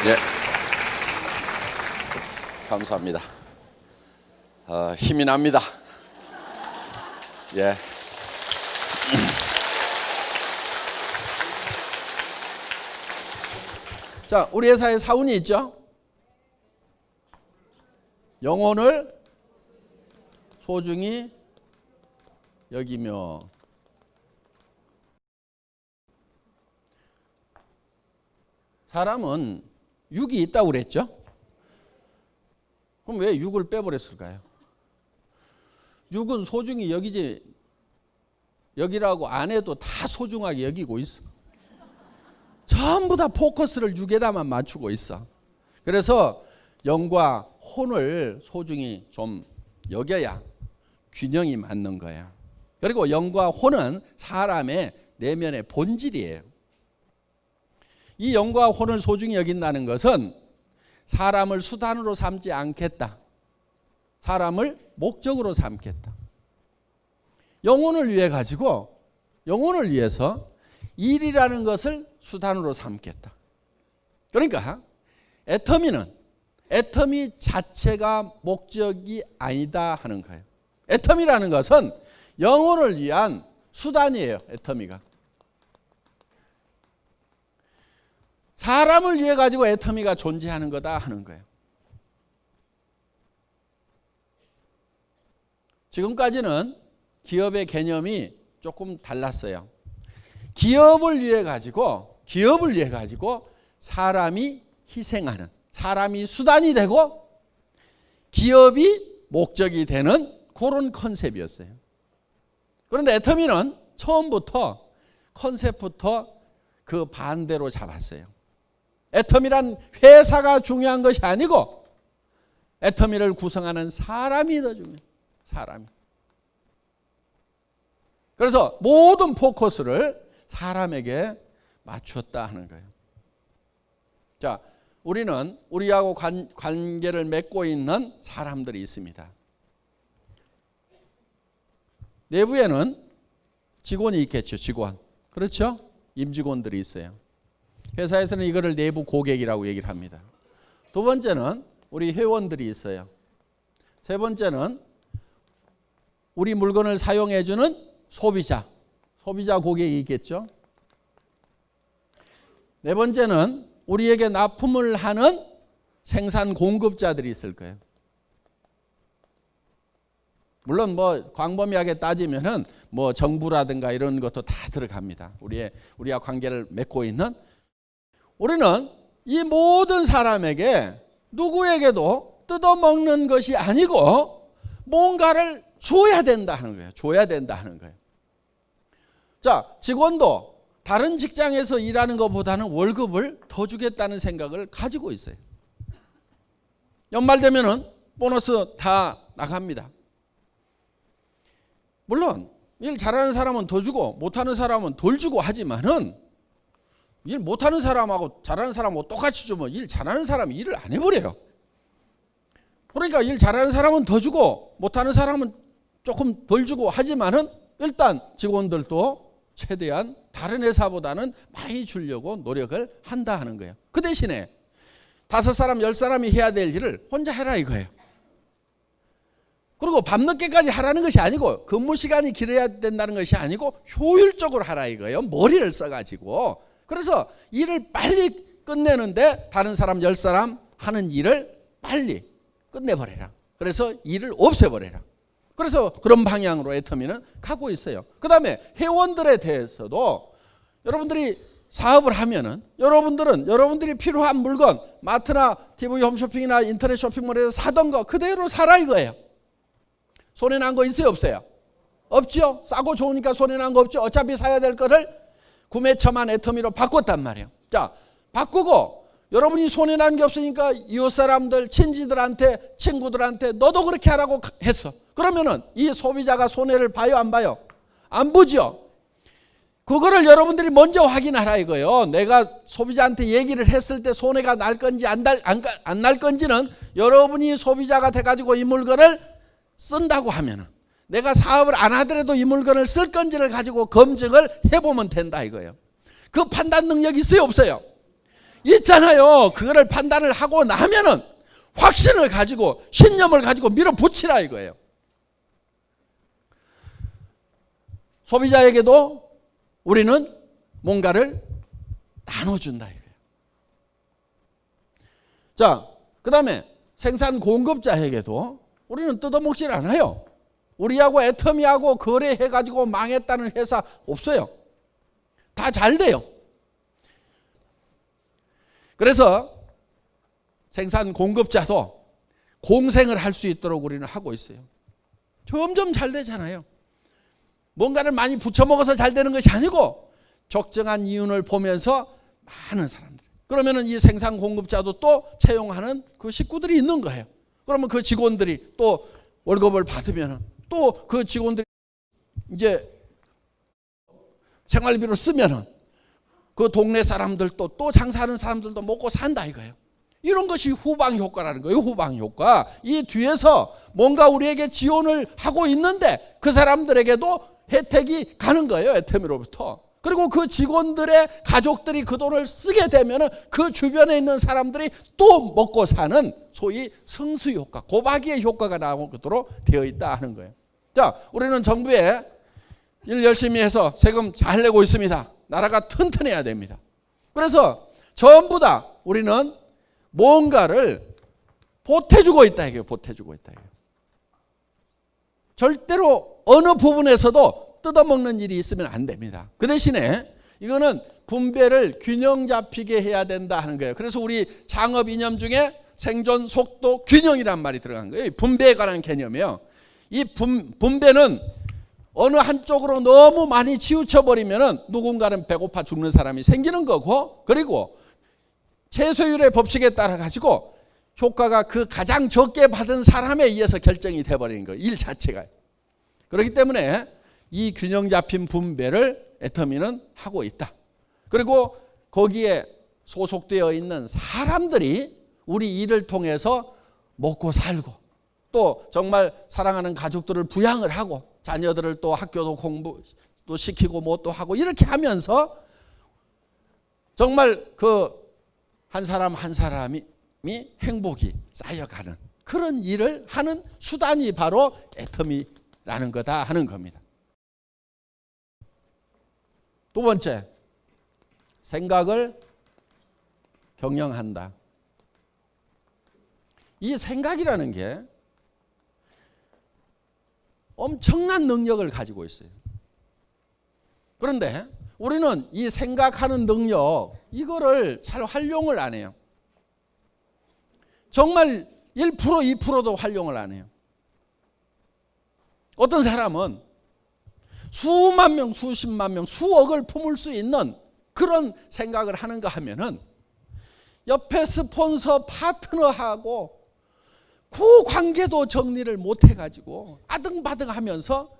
예, 감사합니다. 힘이 납니다. 예. 자, 우리 회사에 사운이 있죠? 영혼을 소중히 여기며. 사람은 육이 있다고 그랬죠? 그럼 왜 육을 빼버렸을까요? 육은 소중히 여기라고 안 해도 다 소중하게 여기고 있어. 전부 다 포커스를 육에다만 맞추고 있어. 그래서 영과 혼을 소중히 좀 여겨야 균형이 맞는 거야. 그리고 영과 혼은 사람의 내면의 본질이에요. 이 영과 혼을 소중히 여긴다는 것은 사람을 수단으로 삼지 않겠다. 사람을 목적으로 삼겠다. 영혼을 위해서 일이라는 것을 수단으로 삼겠다. 그러니까 애터미 자체가 목적이 아니다 하는 거예요. 애터미라는 것은 영혼을 위한 수단이에요. 애터미가. 사람을 위해 가지고 애터미가 존재하는 거다 하는 거예요. 지금까지는 기업의 개념이 조금 달랐어요. 기업을 위해 가지고 사람이 희생하는, 사람이 수단이 되고 기업이 목적이 되는 그런 컨셉이었어요. 그런데 애터미는 처음부터 컨셉부터 그 반대로 잡았어요. 애터미란 회사가 중요한 것이 아니고 애터미를 구성하는 사람이 더 중요해요. 사람이. 그래서 모든 포커스를 사람에게 맞추었다 하는 거예요. 자, 우리는 우리하고 관계를 맺고 있는 사람들이 있습니다. 내부에는 직원이 있겠죠. 직원. 그렇죠? 임직원들이 있어요. 회사에서는 이거를 내부 고객이라고 얘기를 합니다. 두 번째는 우리 회원들이 있어요. 세 번째는 우리 물건을 사용해 주는 소비자 고객이 있겠죠. 네 번째는 우리에게 납품을 하는 생산 공급자들이 있을 거예요. 물론 광범위하게 따지면은 정부라든가 이런 것도 다 들어갑니다. 우리와 관계를 맺고 있는. 우리는 이 모든 사람에게 누구에게도 뜯어먹는 것이 아니고 뭔가를 줘야 된다 하는 거예요. 자, 직원도 다른 직장에서 일하는 것보다는 월급을 더 주겠다는 생각을 가지고 있어요. 연말 되면은 보너스 다 나갑니다. 물론 일 잘하는 사람은 더 주고 못하는 사람은 덜 주고 하지만은 일 못하는 사람하고 잘하는 사람하고 똑같이 주면 일 잘하는 사람이 일을 안 해버려요. 그러니까 일 잘하는 사람은 더 주고 못하는 사람은 조금 덜 주고 하지만은 일단 직원들도 최대한 다른 회사보다는 많이 주려고 노력을 한다 하는 거예요. 그 대신에 5사람, 10사람이 해야 될 일을 혼자 해라 이거예요. 그리고 밤늦게까지 하라는 것이 아니고 근무 시간이 길어야 된다는 것이 아니고 효율적으로 하라 이거예요. 머리를 써가지고. 그래서 일을 빨리 끝내는데 다른 사람 10사람 하는 일을 빨리 끝내버려라. 그래서 일을 없애버려라. 그래서 그런 방향으로 애터미는 가고 있어요. 그 다음에 회원들에 대해서도 여러분들이 사업을 하면은 여러분들이 필요한 물건 마트나 TV 홈쇼핑이나 인터넷 쇼핑몰에서 사던 거 그대로 사라 이거예요. 손해난 거 있어요 없어요? 없죠. 싸고 좋으니까 손해난 거 없죠. 어차피 사야 될 거를 구매처만 애터미로 바꿨단 말이에요. 자, 바꾸고 여러분이 손해나는 게 없으니까 이웃 사람들, 친지들한테, 친구들한테 너도 그렇게 하라고 했어. 그러면은 이 소비자가 손해를 봐요 안 봐요? 안 보죠. 그거를 여러분들이 먼저 확인하라 이거예요. 내가 소비자한테 얘기를 했을 때 손해가 날 건지 안 날 건지는 여러분이 소비자가 돼가지고 이 물건을 쓴다고 하면은 내가 사업을 안 하더라도 이 물건을 쓸 건지를 가지고 검증을 해보면 된다 이거예요. 그 판단 능력이 있어요 없어요? 있잖아요. 그거를 판단을 하고 나면은 확신을 가지고 신념을 가지고 밀어붙이라 이거예요. 소비자에게도 우리는 뭔가를 나눠준다 이거예요. 자, 그 다음에 생산 공급자에게도 우리는 뜯어먹질 않아요. 우리하고 애터미하고 거래해가지고 망했다는 회사 없어요. 다 잘 돼요. 그래서 생산 공급자도 공생을 할 수 있도록 우리는 하고 있어요. 점점 잘 되잖아요. 뭔가를 많이 부쳐먹어서 잘 되는 것이 아니고 적정한 이윤을 보면서 많은 사람들. 그러면은 이 생산 공급자도 또 채용하는 그 식구들이 있는 거예요. 그러면 그 직원들이 또 월급을 받으면 또 그 직원들이 이제 생활비로 쓰면은 그 동네 사람들도 또 장사하는 사람들도 먹고 산다 이거예요. 이런 것이 후방 효과라는 거예요. 후방 효과. 이 뒤에서 뭔가 우리에게 지원을 하고 있는데 그 사람들에게도 혜택이 가는 거예요. 애터미로부터. 그리고 그 직원들의 가족들이 그 돈을 쓰게 되면 그 주변에 있는 사람들이 또 먹고 사는 소위 성수 효과, 고박이의 효과가 나오도록 되어 있다 하는 거예요. 자, 우리는 정부에 일 열심히 해서 세금 잘 내고 있습니다. 나라가 튼튼해야 됩니다. 그래서 전부 다 우리는 뭔가를 보태주고 있다 이거예요. 보태주고 있다 이거예요. 절대로 어느 부분에서도 뜯어먹는 일이 있으면 안 됩니다. 그 대신에 이거는 분배를 균형 잡히게 해야 된다 하는 거예요. 그래서 우리 창업 이념 중에 생존 속도 균형이란 말이 들어간 거예요. 분배에 관한 개념이에요. 이 분배는 어느 한쪽으로 너무 많이 치우쳐버리면 누군가는 배고파 죽는 사람이 생기는 거고, 그리고 채소율의 법칙에 따라 가지고 효과가 그 가장 적게 받은 사람에 의해서 결정이 돼버리는 거예요. 일 자체가. 그렇기 때문에 이 균형 잡힌 분배를 애터미는 하고 있다. 그리고 거기에 소속되어 있는 사람들이 우리 일을 통해서 먹고 살고 또 정말 사랑하는 가족들을 부양을 하고 자녀들을 또 학교도 공부도 시키고 뭐 또 하고 이렇게 하면서 정말 그 한 사람 한 사람이 행복이 쌓여가는 그런 일을 하는 수단이 바로 애터미라는 거다 하는 겁니다. 두 번째, 생각을 경영한다. 이 생각이라는 게 엄청난 능력을 가지고 있어요. 그런데 우리는 이 생각하는 능력 이거를 잘 활용을 안 해요. 정말 1% 2%도 활용을 안 해요. 어떤 사람은 수만 명, 수십만 명, 수억을 품을 수 있는 그런 생각을 하는가 하면은 옆에 스폰서 파트너하고 그 관계도 정리를 못 해가지고 아등바등하면서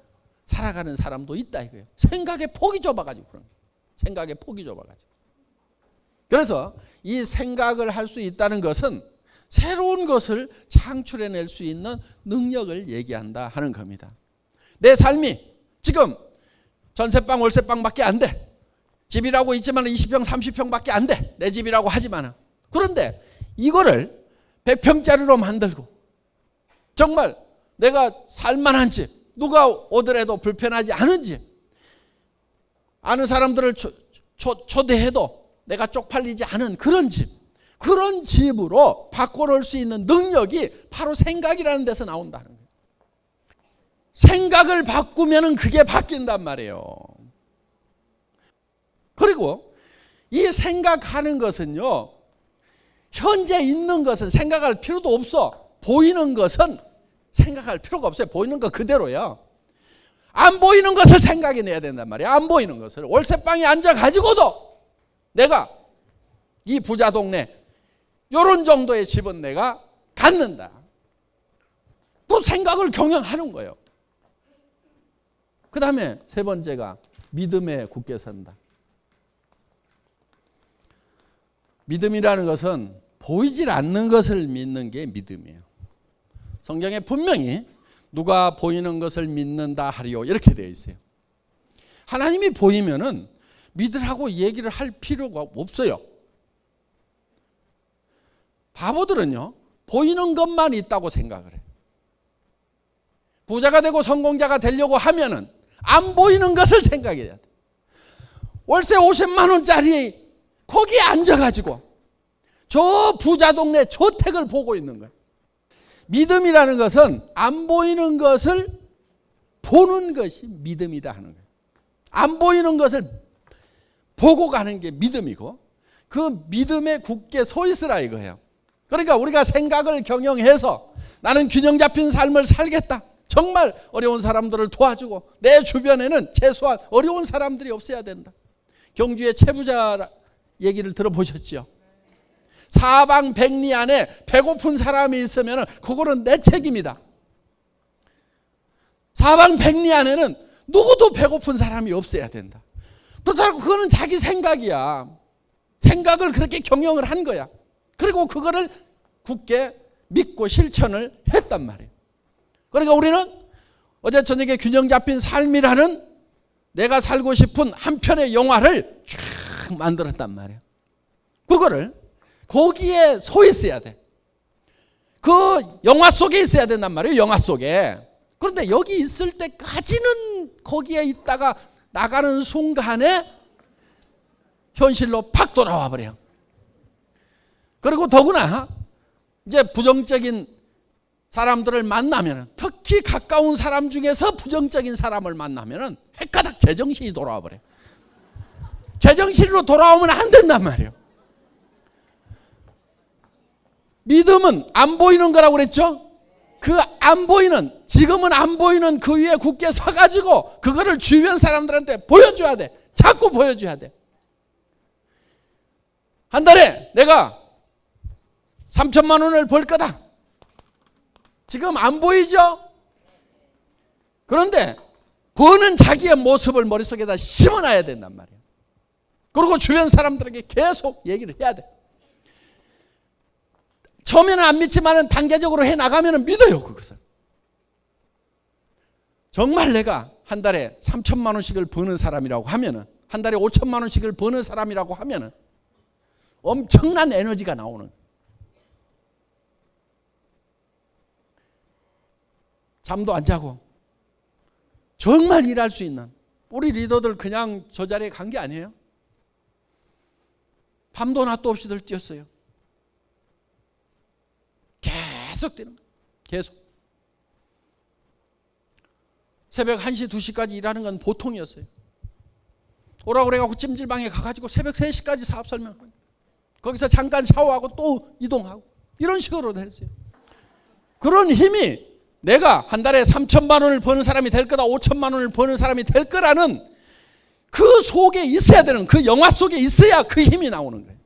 살아가는 사람도 있다 이거예요. 생각의 폭이 좁아가지고 그런 거예요. 생각의 폭이 좁아가지고. 그래서 이 생각을 할 수 있다는 것은 새로운 것을 창출해낼 수 있는 능력을 얘기한다 하는 겁니다. 내 삶이 지금 전세방 월세방밖에 안 돼. 집이라고 있지만 20평 30평밖에 안 돼. 내 집이라고 하지만. 그런데 이거를 100평짜리로 만들고 정말 내가 살만한 집, 누가 오더라도 불편하지 않은 집, 아는 사람들을 초대해도 내가 쪽팔리지 않은 그런 집, 그런 집으로 바꿔놓을 수 있는 능력이 바로 생각이라는 데서 나온다는 거예요. 생각을 바꾸면 그게 바뀐단 말이에요. 그리고 이 생각하는 것은요, 현재 있는 것은 생각할 필요도 없어. 보이는 것은 생각할 필요가 없어요. 보이는 거 그대로요. 안 보이는 것을 생각해내야 된단 말이에요. 안 보이는 것을. 월세방에 앉아가지고도 내가 이 부자 동네 이런 정도의 집은 내가 갖는다. 또 생각을 경영하는 거예요. 그 다음에 세 번째가 믿음에 굳게 선다. 믿음이라는 것은 보이질 않는 것을 믿는 게 믿음이에요. 성경에 분명히 누가 보이는 것을 믿는다 하리요 이렇게 되어 있어요. 하나님이 보이면은 믿으라고 얘기를 할 필요가 없어요. 바보들은요, 보이는 것만 있다고 생각을 해요. 부자가 되고 성공자가 되려고 하면은 안 보이는 것을 생각해야 돼. 월세 50만 원짜리 거기에 앉아가지고 저 부자 동네 저택을 보고 있는 거예요. 믿음이라는 것은 안 보이는 것을 보는 것이 믿음이다 하는 거예요. 안 보이는 것을 보고 가는 게 믿음이고 그 믿음에 굳게 서 있으라 이거예요. 그러니까 우리가 생각을 경영해서 나는 균형 잡힌 삶을 살겠다. 정말 어려운 사람들을 도와주고 내 주변에는 최소한 어려운 사람들이 없어야 된다. 경주의 채부자 얘기를 들어보셨죠? 사방백리 안에 배고픈 사람이 있으면 그거는 내 책임이다. 사방백리 안에는 누구도 배고픈 사람이 없어야 된다. 그렇다고 그거는 자기 생각이야. 생각을 그렇게 경영을 한 거야. 그리고 그거를 굳게 믿고 실천을 했단 말이에요. 그러니까 우리는 어제 저녁에 균형 잡힌 삶이라는 내가 살고 싶은 한 편의 영화를 쫙 만들었단 말이에요. 그거를 거기에 서 있어야 돼. 그 영화 속에 있어야 된단 말이에요. 영화 속에. 그런데 여기 있을 때까지는 거기에 있다가 나가는 순간에 현실로 팍 돌아와 버려요. 그리고 더구나 이제 부정적인 사람들을 만나면, 특히 가까운 사람 중에서 부정적인 사람을 만나면 헷가닥 제정신이 돌아와 버려요. 제정신으로 돌아오면 안 된단 말이에요. 믿음은 안 보이는 거라고 그랬죠? 그 안 보이는, 지금은 안 보이는 그 위에 굳게 서가지고 그거를 주변 사람들한테 보여줘야 돼. 자꾸 보여줘야 돼. 한 달에 내가 3천만 원을 벌 거다. 지금 안 보이죠? 그런데 버는 자기의 모습을 머릿속에다 심어놔야 된단 말이에요. 그리고 주변 사람들에게 계속 얘기를 해야 돼. 처음에는 안 믿지만 단계적으로 해나가면 믿어요. 그것을. 정말 내가 한 달에 3천만 원씩을 버는 사람이라고 하면, 한 달에 5천만 원씩을 버는 사람이라고 하면 엄청난 에너지가 나오는. 잠도 안 자고 정말 일할 수 있는 우리 리더들 그냥 저 자리에 간 게 아니에요. 밤도 낮도 없이들 뛰었어요. 계속 뛰는 거예요. 계속. 새벽 1시, 2시까지 일하는 건 보통이었어요. 오라고 그래갖고 찜질방에 가가지고 새벽 3시까지 사업 설명하고 거기서 잠깐 샤워하고 또 이동하고 이런 식으로 했어요. 그런 힘이 내가 한 달에 3천만 원을 버는 사람이 될 거다, 5천만 원을 버는 사람이 될 거라는 그 속에 있어야 되는, 그 영화 속에 있어야 그 힘이 나오는 거예요.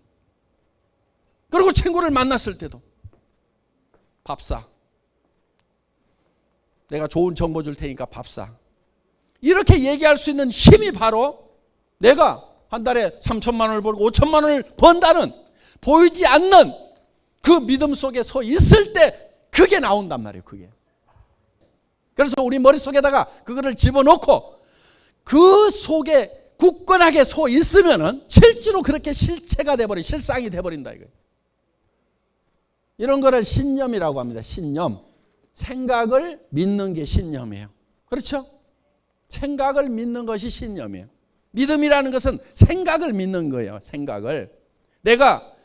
그리고 친구를 만났을 때도 밥 사. 내가 좋은 정보 줄 테니까 밥 사. 이렇게 얘기할 수 있는 힘이 바로 내가 한 달에 3천만 원을 벌고 5천만 원을 번다는 보이지 않는 그 믿음 속에 서 있을 때 그게 나온단 말이에요. 그게. 그래서 우리 머릿속에다가 그거를 집어넣고 그 속에 굳건하게 서 있으면은 실제로 그렇게 실체가 돼버린, 실상이 돼버린다 이거예요. 이런 거를 신념이라고 합니다. 신념. 생각을 믿는 게 신념이에요. 그렇죠? 생각을 믿는 것이 신념이에요. 믿음이라는 것은 생각을 믿는 거예요. 생각을. 내가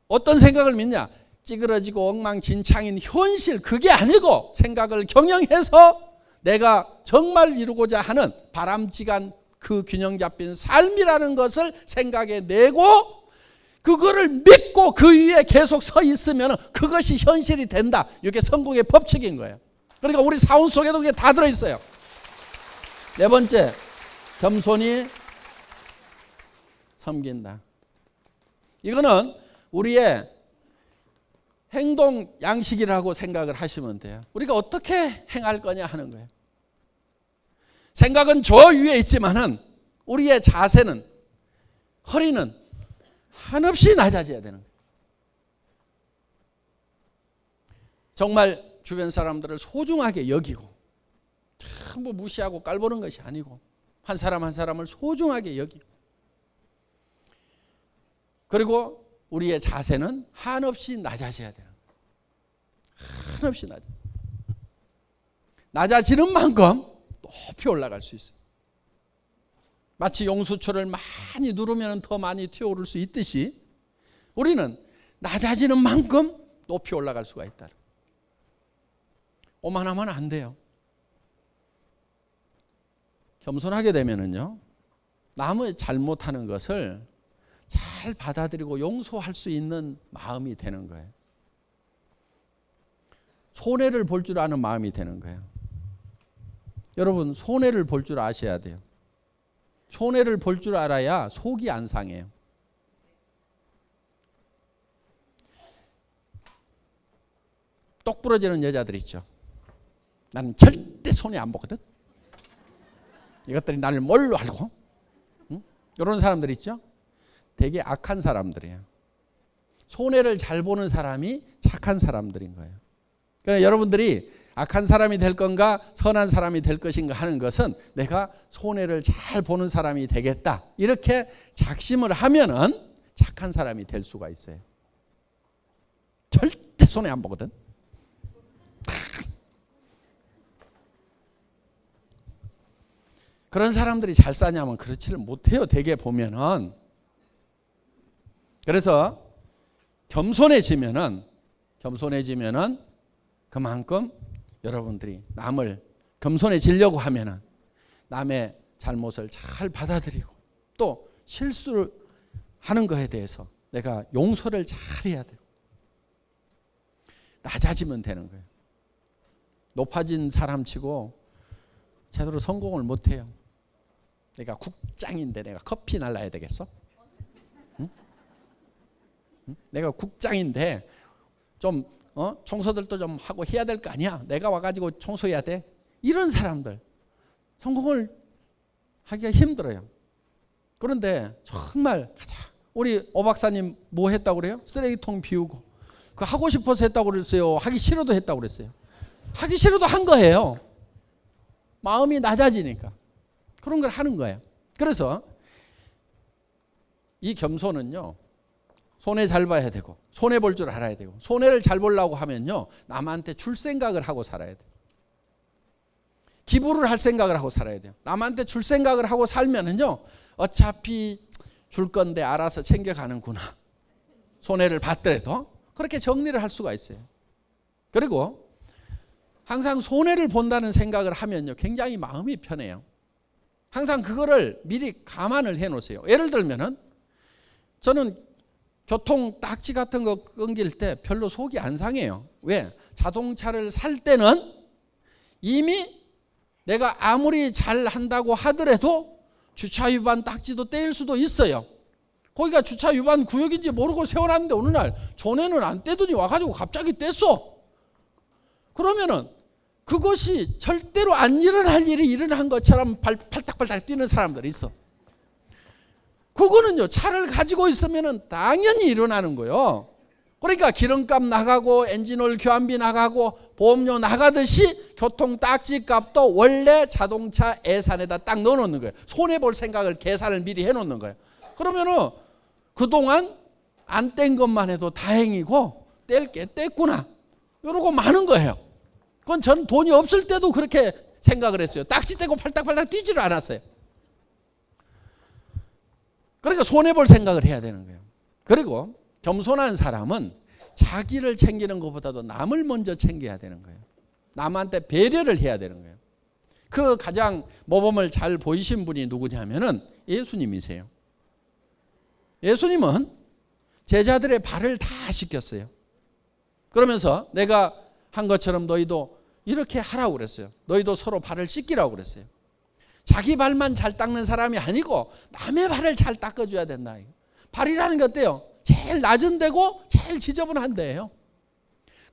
어떤 생각을 믿냐? 찌그러지고 엉망진창인 현실, 그게 아니고 생각을 경영해서 내가 정말 이루고자 하는 바람직한 그 균형 잡힌 삶이라는 것을 생각에 내고 그거를 믿고 그 위에 계속 서 있으면 그것이 현실이 된다. 이게 성공의 법칙인 거예요. 그러니까 우리 사원 속에도 그게 다 들어있어요. 네 번째, 겸손히 섬긴다. 이거는 우리의 행동 양식이라고 생각을 하시면 돼요. 우리가 어떻게 행할 거냐 하는 거예요. 생각은 저 위에 있지만은 우리의 자세는, 허리는 한없이 낮아져야 되는 거예요. 정말 주변 사람들을 소중하게 여기고 전부 무시하고 깔보는 것이 아니고 한 사람 한 사람을 소중하게 여기고, 그리고 우리의 자세는 한없이 낮아져야 되는 거예요. 한없이 낮아지는 만큼 높이 올라갈 수 있어요. 마치 용수초를 많이 누르면 더 많이 튀어오를 수 있듯이 우리는 낮아지는 만큼 높이 올라갈 수가 있다. 오만하면 안 돼요. 겸손하게 되면은요, 남의 잘못하는 것을 잘 받아들이고 용서할 수 있는 마음이 되는 거예요. 손해를 볼 줄 아는 마음이 되는 거예요. 여러분, 손해를 볼 줄 아셔야 돼요. 손해를 볼 줄 알아야 속이 안 상해요. 똑 부러지는 여자들 있죠. 나는 절대 손해 안 보거든. 이것들이 나를 뭘로 알고? 응? 이런 사람들 있죠. 되게 악한 사람들이에요. 손해를 잘 보는 사람이 착한 사람들인 거예요. 그러니까 여러분들이 악한 사람이 될 건가 선한 사람이 될 것인가 하는 것은 내가 손해를 잘 보는 사람이 되겠다 이렇게 작심을 하면은 착한 사람이 될 수가 있어요. 절대 손해 안 보거든. 그런 사람들이 잘 사냐면 그렇지를 못해요. 대개 보면은. 그래서 겸손해지면은 그만큼 여러분들이 남을 겸손해지려고 하면은 남의 잘못을 잘 받아들이고 또 실수를 하는 것에 대해서 내가 용서를 잘 해야 돼요. 낮아지면 되는 거예요. 높아진 사람치고 제대로 성공을 못해요. 내가 국장인데 내가 커피 날라야 되겠어? 응? 응? 내가 국장인데 좀 청소들도 좀 하고 해야 될 거 아니야. 내가 와가지고 청소해야 돼. 이런 사람들 성공을 하기가 힘들어요. 그런데 정말 우리 오 박사님 뭐 했다고 그래요? 쓰레기통 비우고 그 하고 싶어서 했다고 그랬어요? 하기 싫어도 했다고 그랬어요? 하기 싫어도 한 거예요. 마음이 낮아지니까 그런 걸 하는 거예요. 그래서 이 겸손은요, 손해 잘 봐야 되고 손해 볼 줄 알아야 되고 손해를 잘 보려고 하면요 남한테 줄 생각을 하고 살아야 돼요. 기부를 할 생각을 하고 살아야 돼요. 남한테 줄 생각을 하고 살면은요 어차피 줄 건데 알아서 챙겨가는구나. 손해를 받더라도 그렇게 정리를 할 수가 있어요. 그리고 항상 손해를 본다는 생각을 하면요 굉장히 마음이 편해요. 항상 그거를 미리 감안을 해 놓으세요. 예를 들면은 저는 교통 딱지 같은 거 끊길 때 별로 속이 안 상해요. 왜? 자동차를 살 때는 이미 내가 아무리 잘 한다고 하더라도 주차 위반 딱지도 떼일 수도 있어요. 거기가 주차 위반 구역인지 모르고 세워놨는데 어느 날 전에는 안 떼더니 와가지고 갑자기 뗐어. 그러면은 그것이 절대로 안 일어날 일이 일어난 것처럼 팔딱팔딱 뛰는 사람들이 있어. 그거는요 차를 가지고 있으면 당연히 일어나는 거예요. 그러니까 기름값 나가고 엔진오일 교환비 나가고 보험료 나가듯이 교통 딱지 값도 원래 자동차 예산에다 딱 넣어놓는 거예요. 손해볼 생각을 계산을 미리 해놓는 거예요. 그러면은 그동안 안 뗀 것만 해도 다행이고 뗄 게 뗐구나 이러고 마는 거예요. 그건 저는 돈이 없을 때도 그렇게 생각을 했어요. 딱지 떼고 팔딱팔딱 뛰지를 않았어요. 그러니까 손해볼 생각을 해야 되는 거예요. 그리고 겸손한 사람은 자기를 챙기는 것보다도 남을 먼저 챙겨야 되는 거예요. 남한테 배려를 해야 되는 거예요. 그 가장 모범을 잘 보이신 분이 누구냐면은 예수님이세요. 예수님은 제자들의 발을 다 씻겼어요. 그러면서 내가 한 것처럼 너희도 이렇게 하라고 그랬어요. 너희도 서로 발을 씻기라고 그랬어요. 자기 발만 잘 닦는 사람이 아니고 남의 발을 잘 닦아줘야 된다. 발이라는 게 어때요? 제일 낮은 데고 제일 지저분한 데예요.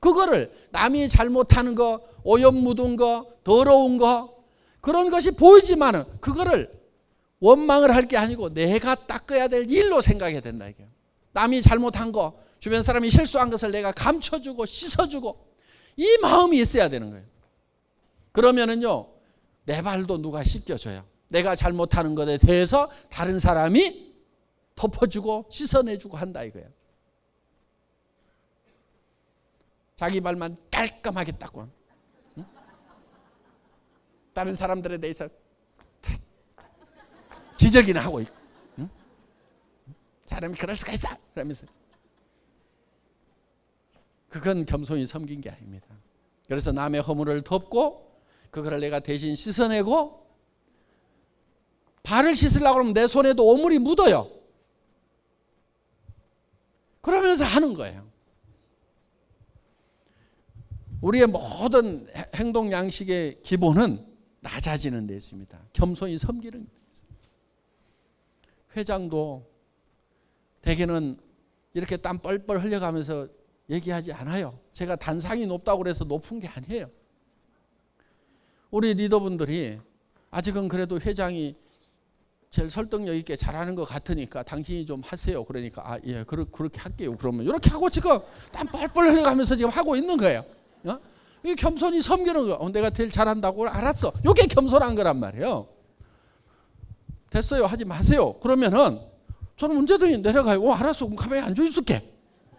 그거를 남이 잘못하는 거, 오염 묻은 거, 더러운 거 그런 것이 보이지만은 그거를 원망을 할 게 아니고 내가 닦아야 될 일로 생각해야 된다. 이게 남이 잘못한 거, 주변 사람이 실수한 것을 내가 감춰주고 씻어주고 이 마음이 있어야 되는 거예요. 그러면은요 내 발도 누가 씻겨줘요. 내가 잘못하는 것에 대해서 다른 사람이 덮어주고 씻어내주고 한다 이거예요. 자기 말만 깔끔하게 닦고, 응? 다른 사람들에 대해서 지적이나 하고 있고, 응? 사람이 그럴 수가 있어 그러면서. 그건 겸손히 섬긴 게 아닙니다. 그래서 남의 허물을 덮고 그거를 내가 대신 씻어내고, 발을 씻으려고 그러면 내 손에도 오물이 묻어요. 그러면서 하는 거예요. 우리의 모든 행동 양식의 기본은 낮아지는 데 있습니다. 겸손히 섬기는 데 있습니다. 회장도 대개는 이렇게 땀 뻘뻘 흘려가면서 얘기하지 않아요. 제가 단상이 높다고 그래서 높은 게 아니에요. 우리 리더분들이 아직은 그래도 회장이 제일 설득력 있게 잘하는 것 같으니까 당신이 좀 하세요. 그러니까 아, 예, 그렇게 할게요. 그러면 이렇게 하고 지금 땀 뻘뻘 흘려가면서 지금 하고 있는 거예요. 어? 이게 겸손히 섬기는 거. 내가 제일 잘한다고 알았어. 이게 겸손한 거란 말이에요. 됐어요. 하지 마세요. 그러면은 저는 언제든지 내려가요. 알았어. 그럼 가만히 앉아 있을게.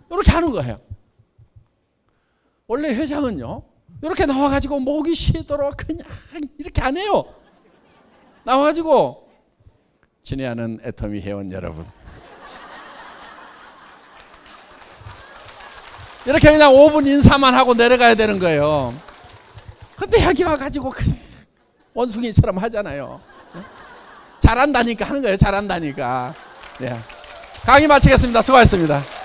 이렇게 하는 거예요. 원래 회장은요, 이렇게 나와가지고 목이 쉬도록 그냥 이렇게 안 해요. 나와가지고 친애하는 애터미 회원 여러분, 이렇게 그냥 5분 인사만 하고 내려가야 되는 거예요. 근데 여기 와가지고 그냥 원숭이처럼 하잖아요. 잘한다니까 하는 거예요. 잘한다니까. 네. 강의 마치겠습니다. 수고하셨습니다.